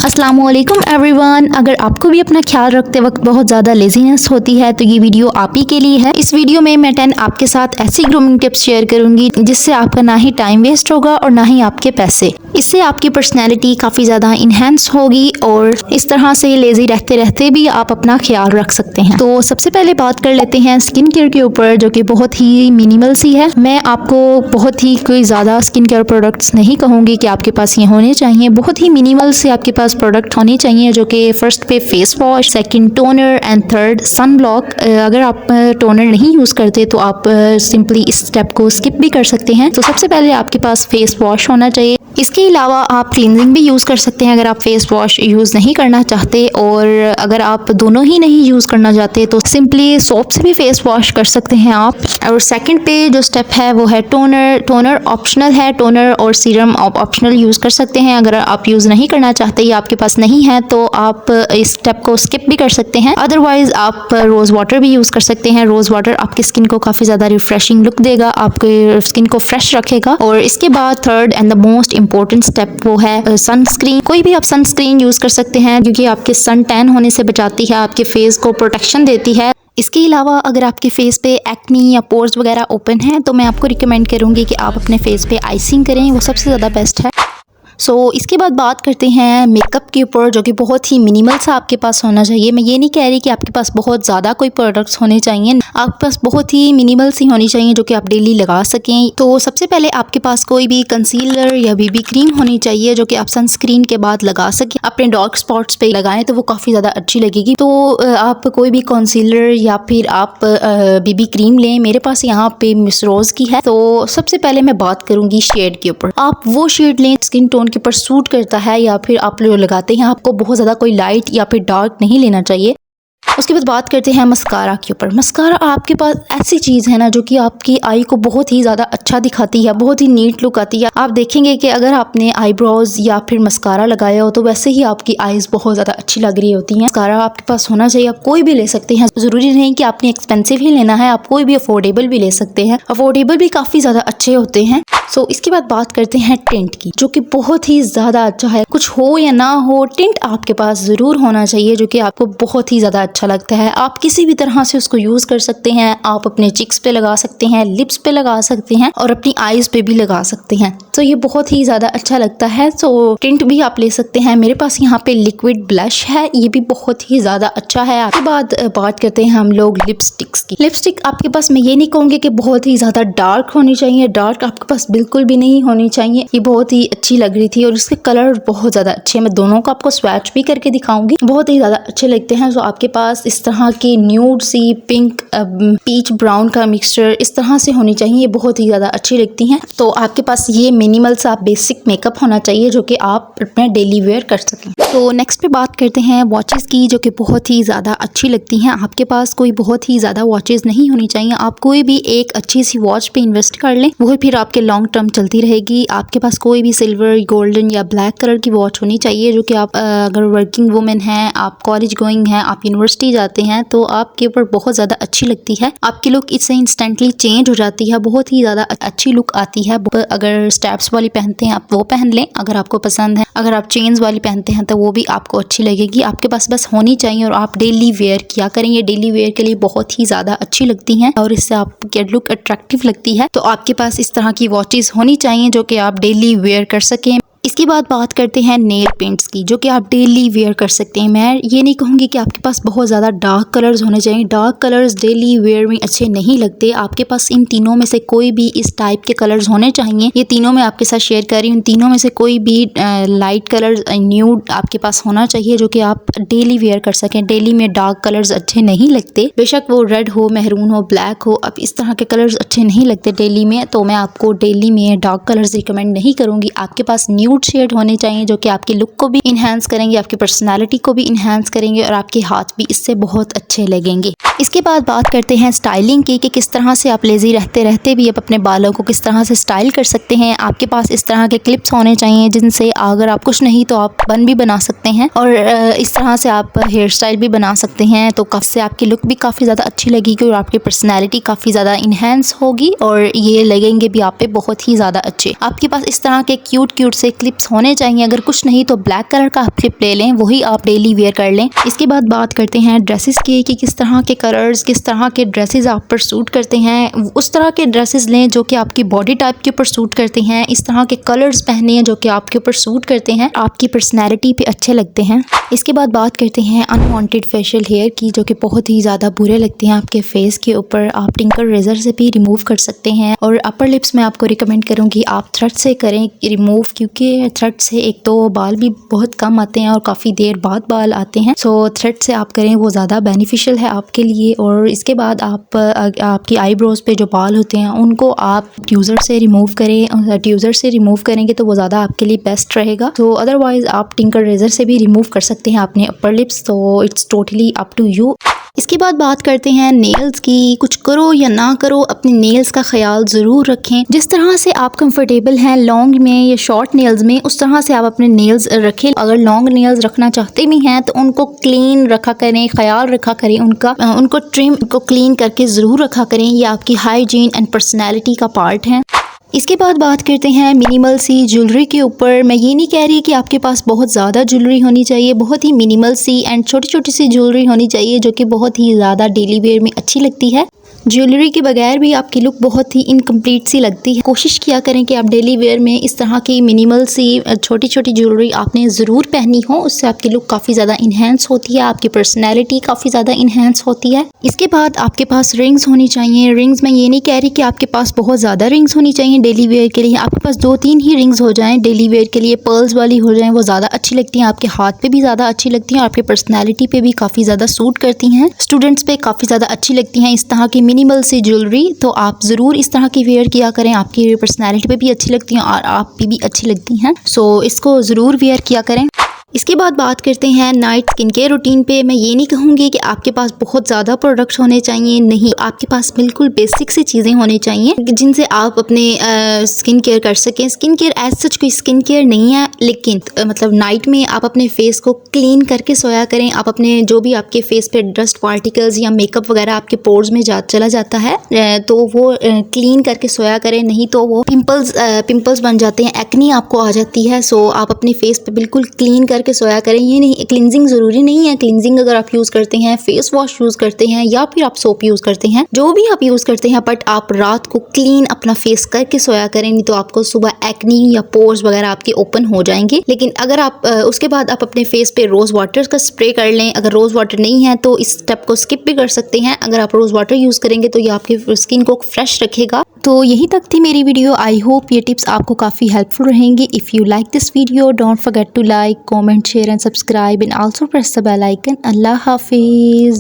अस्सलामुअलैकुम एवरीवन। अगर आपको भी अपना ख्याल रखते वक्त बहुत ज़्यादा लेजीनेस होती है तो ये वीडियो आप ही के लिए है। इस वीडियो में मैं 10 आपके साथ ऐसी ग्रूमिंग टिप्स शेयर करूंगी जिससे आपका ना ही टाइम वेस्ट होगा और ना ही आपके पैसे। इससे आपकी पर्सनैलिटी काफ़ी ज़्यादा इन्हेंस होगी और इस तरह से लेज़ी रहते रहते भी आप अपना ख्याल रख सकते हैं। तो सबसे पहले बात कर लेते हैं स्किन केयर के ऊपर, जो कि बहुत ही मिनिमल सी है। मैं आपको बहुत ही कोई ज़्यादा स्किन केयर प्रोडक्ट्स नहीं कहूँगी कि आपके पास ये होने चाहिए। बहुत ही मिनिमल से आपके पास प्रोडक्ट होने चाहिए, जो कि फर्स्ट पे face wash, second toner and third sunblock. अगर आप टोनर नहीं यूज़ करते तो आप सिंपली इस स्टेप को स्किप भी कर सकते हैं। तो सबसे पहले आपके पास फेस वॉश होना चाहिए। इसके अलावा आप क्लींजिंग भी यूज़ कर सकते हैं अगर आप फेस वॉश यूज़ नहीं करना चाहते, और अगर आप दोनों ही नहीं यूज़ करना चाहते तो सिंपली सोप से भी फेस वॉश कर सकते हैं आप। और सेकंड पे जो स्टेप है वो है टोनर। टोनर ऑप्शनल है, टोनर और सीरम आप ऑप्शनल यूज़ कर सकते हैं। अगर आप यूज़ नहीं करना चाहते या आपके पास नहीं है तो आप इस स्टेप को स्किप भी कर सकते हैं। अदरवाइज आप रोज़ वाटर भी यूज़ कर सकते हैं। रोज़ वाटर आपकी स्किन को काफ़ी ज़्यादा रिफ्रेशिंग लुक देगा, आपके स्किन को फ्रेश रखेगा। और इसके बाद third and the most important step वो है सनस्क्रीन। कोई भी आप सनस्क्रीन यूज़ कर सकते हैं, क्योंकि आपके सन टैन होने से बचाती है, आपके फेस को प्रोटेक्शन देती है। इसके अलावा अगर आपके फेस पे एक्नी या पोर्स वगैरह ओपन है तो मैं आपको रिकमेंड करूँगी कि आप अपने फेस पे आइसिंग करें, वो सबसे ज़्यादा बेस्ट है। इसके बाद बात करते हैं मेकअप के ऊपर, जो कि बहुत ही मिनिमल सा आपके पास होना चाहिए। मैं ये नहीं कह रही कि आपके पास बहुत ज़्यादा कोई प्रोडक्ट्स होने चाहिए, आपके पास बहुत ही मिनिमल सी होनी चाहिए जो कि आप डेली लगा सकें। तो सबसे पहले आपके पास कोई भी कंसीलर या बीबी क्रीम होनी चाहिए जो कि आप सनस्क्रीन के बाद लगा सकें। अपने डार्क स्पॉट्स पे लगाएं तो वो काफ़ी ज़्यादा अच्छी लगेगी। तो आप कोई भी कंसीलर या फिर आप बीबी क्रीम लें। मेरे पास यहाँ पे मिस रोज़ की है। तो सबसे पहले मैं बात करूँगी शेड के ऊपर। आप वो शेड लें स्किन टोन के ऊपर सूट करता है, या फिर आप लोग लगाते हैं, आपको बहुत ज़्यादा कोई लाइट या फिर डार्क नहीं लेना चाहिए। उसके बाद बात करते हैं मस्कारा के ऊपर। मस्कारा आपके पास ऐसी चीज़ है ना जो कि आपकी आई को बहुत ही ज़्यादा अच्छा दिखाती है, बहुत ही नीट लुक आती है। आप देखेंगे कि अगर आपने आईब्रोज या फिर मस्कारा लगाया हो तो वैसे ही आपकी आईज बहुत ज़्यादा अच्छी लग रही होती हैं। मस्कारा आपके पास होना चाहिए, आप कोई भी ले सकते हैं, ज़रूरी नहीं कि आपने एक्सपेंसिव ही लेना है, आप कोई भी अफोर्डेबल भी ले सकते हैं। अफोर्डेबल भी काफ़ी ज़्यादा अच्छे होते हैं। इसके बाद बात करते हैं टिंट की, जो कि बहुत ही ज़्यादा अच्छा है। कुछ हो या ना हो, टिंट आपके पास ज़रूर होना चाहिए जो कि आपको बहुत ही ज़्यादा अच्छा लगता है। आप किसी भी तरह से उसको यूज़ कर सकते हैं। आप अपने चिक्स पे लगा सकते हैं, लिप्स पे लगा सकते हैं और अपनी आईज पे भी लगा सकते हैं। तो ये बहुत ही ज़्यादा अच्छा लगता है। टिंट भी आप ले सकते हैं। मेरे पास यहाँ पे लिक्विड ब्लश है, ये भी बहुत ही ज़्यादा अच्छा है। उसके बाद बात करते हैं हम लोग लिपस्टिक्स की। लिपस्टिक आपके पास, मैं ये नहीं कहूँगी कि बहुत ही ज़्यादा डार्क होनी चाहिए, डार्क आपके पास बिल्कुल भी नहीं होनी चाहिए। ये बहुत ही अच्छी लग रही थी और इसके कलर बहुत ज़्यादा अच्छे हैं। मैं दोनों को आपको स्वैच भी करके दिखाऊंगी, बहुत ही ज़्यादा अच्छे लगते हैं। आपके पास इस तरह की न्यूड सी पिंक पीच ब्राउन का मिक्सचर इस तरह से होनी चाहिए, ये बहुत ही ज़्यादा अच्छी लगती हैं। तो आपके पास ये मिनिमल सा बेसिक मेकअप होना चाहिए जो कि आप अपना डेली वेयर कर सकें। तो नेक्स्ट पे बात करते हैं वॉचेस की, जो कि बहुत ही ज़्यादा अच्छी लगती हैं। आपके पास कोई बहुत ही ज़्यादा वॉचेस नहीं होनी चाहिए। आप कोई भी एक अच्छी सी वॉच पे इन्वेस्ट कर लें, वो फिर आपके लॉन्ग टर्म चलती रहेगी। आपके पास कोई भी सिल्वर, गोल्डन या ब्लैक कलर की वॉच होनी चाहिए जो कि आप अगर वर्किंग वुमेन हैं, आप कॉलेज गोइंग हैं, आप यूनिवर्सिटी जाते हैं तो आपके ऊपर बहुत ज़्यादा अच्छी लगती है। आपकी लुक इससे इंस्टेंटली चेंज हो जाती है, बहुत ही ज़्यादा अच्छी लुक आती है। अगर स्टेप्स वाली पहनते हैं आप वो पहन लें अगर आपको पसंद है। अगर आप चेन्स वाली पहनते हैं तो वो भी आपको अच्छी लगेगी। आपके पास बस होनी चाहिए और आप डेली वेयर किया करें। ये डेली वेयर के लिए बहुत ही ज़्यादा अच्छी लगती हैं और इससे आपकी लुक अट्रैक्टिव लगती है। तो आपके पास इस तरह की वॉचेस होनी चाहिए जो कि आप डेली वेयर कर सकें। इसके बाद बात करते हैं नेल पेंट्स की, जो कि आप डेली वेयर कर सकते हैं। मैं ये नहीं कहूँगी कि आपके पास बहुत ज़्यादा डार्क कलर्स होने चाहिए। डार्क कलर्स डेली वेयर में अच्छे नहीं लगते। आपके पास इन तीनों में से कोई भी इस टाइप के कलर्स होने चाहिए। ये तीनों मैं आपके साथ शेयर कर रही हूँ। तीनों में से कोई भी लाइट कलर न्यूड आपके पास होना चाहिए जो कि आप डेली वेयर कर सकें। डेली में डार्क कलर्स अच्छे नहीं लगते, बेशक वो रेड हो, मेहरून हो, ब्लैक हो, अब इस तरह के कलर्स अच्छे नहीं लगते डेली में। तो मैं आपको डेली में डार्क कलर्स रिकमेंड नहीं करूँगी। आपके पास न्यूड शेड होने चाहिए जो कि आपकी लुक को भी इन्हांस करेंगे, आपकी पर्सनालिटी को भी इन्हांस करेंगे और आपके हाथ भी इससे बहुत अच्छे लगेंगे। इसके बाद बात करते हैं स्टाइलिंग की, कि किस तरह से आप लेज़ी रहते रहते भी आप अपने बालों को किस तरह से स्टाइल कर सकते हैं। आपके पास इस तरह के क्लिप्स होने चाहिए जिनसे अगर आप कुछ नहीं तो आप बन भी बना सकते हैं और इस तरह से आप हेयर स्टाइल भी बना सकते हैं। तो कब से आपकी लुक भी काफ़ी ज़्यादा अच्छी लगेगी और आपकी पर्सनैलिटी काफ़ी ज़्यादा इन्हेंस होगी और ये लगेंगे भी आप पे बहुत ही ज़्यादा अच्छे। आपके पास इस तरह के क्यूट क्यूट से क्लिप्स होने चाहिए, अगर कुछ नहीं तो ब्लैक कलर का क्लिप ले लें, वही आप डेली वेयर कर लें। इसके बाद बात करते हैं ड्रेसेस की कि किस तरह के कलर्स, किस तरह के ड्रेसेस आप पर सूट करते हैं। उस तरह के ड्रेसेस लें जो कि आपकी बॉडी टाइप के ऊपर सूट करते हैं। इस तरह के कलर्स पहने हैं जो कि आपके ऊपर सूट करते हैं, आपकी पर्सनैलिटी पे अच्छे लगते हैं। इसके बाद बात करते हैं अनवांटेड फेशियल हेयर की, जो कि बहुत ही ज़्यादा बुरे लगते हैं आपके फेस के ऊपर। आप टिंकर रेजर से भी रिमूव कर सकते हैं। और अपर लिप्स में आपको रिकमेंड करूँगी आप थ्रेड से करें रिमूव, क्योंकि थ्रेड से एक तो बाल भी बहुत कम आते हैं और काफ़ी देर बाद बाल आते हैं। सो थ्रेड से आप करें, वो ज़्यादा बेनिफिशियल है आपके लिए। और इसके बाद आप आपकी आईब्रोज पे जो बाल होते हैं उनको आप ट्यूज़र से रिमूव करें। ट्यूज़र से रिमूव करेंगे तो वो ज़्यादा आपके लिए बेस्ट रहेगा। तो अदरवाइज़ आप टिंकर रेजर से भी रिमूव कर सकते हैं अपने अपर लिप्स। तो it's totally up to you. इसके बाद बात करते हैं नेल्स की। कुछ करो या ना करो, अपने नेल्स का ख्याल ज़रूर रखें। जिस तरह से आप कंफर्टेबल हैं लॉन्ग में या शॉर्ट नेल्स में, उस तरह से आप अपने नेल्स रखें। अगर लॉन्ग नेल्स रखना चाहते भी हैं तो उनको क्लीन रखा करें, ख्याल रखा करें उनको ट्रिम को क्लीन करके ज़रूर रखा करें। ये आपकी हाइजीन एंड पर्सनैलिटी का पार्ट है। इसके बाद बात करते हैं मिनिमल सी ज्वेलरी के ऊपर। मैं ये नहीं कह रही कि आपके पास बहुत ज़्यादा ज्वेलरी होनी चाहिए, बहुत ही मिनिमल सी एंड छोटी छोटी सी ज्वेलरी होनी चाहिए जो कि बहुत ही ज़्यादा डेली वेयर में अच्छी लगती है। ज्वेलरी के बगैर भी आपकी लुक बहुत ही इनकम्प्लीट सी लगती है। कोशिश किया करें कि आप डेली वेयर में इस तरह की मिनिमल सी छोटी छोटी ज्वेलरी आपने ज़रूर पहनी हो। उससे आपकी लुक काफ़ी ज़्यादा इन्हेंस होती है, आपकी पर्सनैलिटी काफ़ी ज़्यादा इन्हेंस होती है। इसके बाद आपके पास रिंग्स होनी चाहिए। रिंग्स मैं ये नहीं कह रही कि आपके पास बहुत ज़्यादा रिंग्स होनी चाहिए डेली वेयर के लिए। आपके पास 2-3 ही रिंग्स हो जाएँ डेली वेयर के लिए, पर्ल्स वाली हो जाएँ, वो ज़्यादा अच्छी लगती हैं। आपके हाथ पे भी ज़्यादा अच्छी लगती हैं, आपकी पर्सनैलिटी पे भी काफ़ी ज़्यादा सूट करती हैं। स्टूडेंट्स पे काफ़ी ज़्यादा अच्छी लगती हैं इस तरह की मिनिमल सी ज्वेलरी। तो आप ज़रूर इस तरह की वेयर किया करें, आपकी पर्सनैलिटी पे भी अच्छी लगती हैं और आप पे भी अच्छी लगती हैं। सो इसको ज़रूर वेयर किया करें। इसके बाद बात करते हैं नाइट स्किन केयर रूटीन पे। मैं ये नहीं कहूँगी कि आपके पास बहुत ज़्यादा प्रोडक्ट्स होने चाहिए, नहीं, आपके पास बिल्कुल बेसिक सी चीज़ें होनी चाहिए जिनसे आप अपने स्किन केयर कर सकें। स्किन केयर एज सच कोई स्किन केयर नहीं है, लेकिन मतलब नाइट में आप अपने फेस को क्लीन करके सोया करें। आप अपने जो भी आपके फेस पे डस्ट पार्टिकल्स या मेकअप वगैरह आपके पोर्स में चला जाता है तो वो क्लीन करके सोया करें, नहीं तो वो पिंपल्स बन जाते हैं, एक्नी आपको आ जाती है। सो आप अपने फेस पे बिल्कुल क्लीन करके सोया करें। ये नहीं, क्लिनजिंग ज़रूरी नहीं है। क्लिनजिंग अगर आप यूज़ करते हैं, फेस वॉश यूज़ करते हैं या फिर आप सोप यूज़ करते हैं, जो भी आप यूज़ करते हैं, बट आप रात को क्लीन अपना फेस करके सोया करें, नहीं तो आपको सुबह एक्नी या पोर्स वगैरह आपके ओपन हो जाएंगे। लेकिन अगर आप उसके बाद आप अपने फेस पे रोज़ वाटर का स्प्रे कर लें। अगर रोज़ वाटर नहीं है तो इस स्टेप को स्किप भी कर सकते हैं। अगर आप रोज़ वाटर यूज़ करेंगे तो ये आपके स्किन को फ्रेश रखेगा। तो यही तक थी मेरी वीडियो। आई होप ये टिप्स आपको काफ़ी हेल्पफुल रहेंगी। If you like this video, don't forget to like, comment, share and subscribe, and also press the bell icon. Allah Hafiz.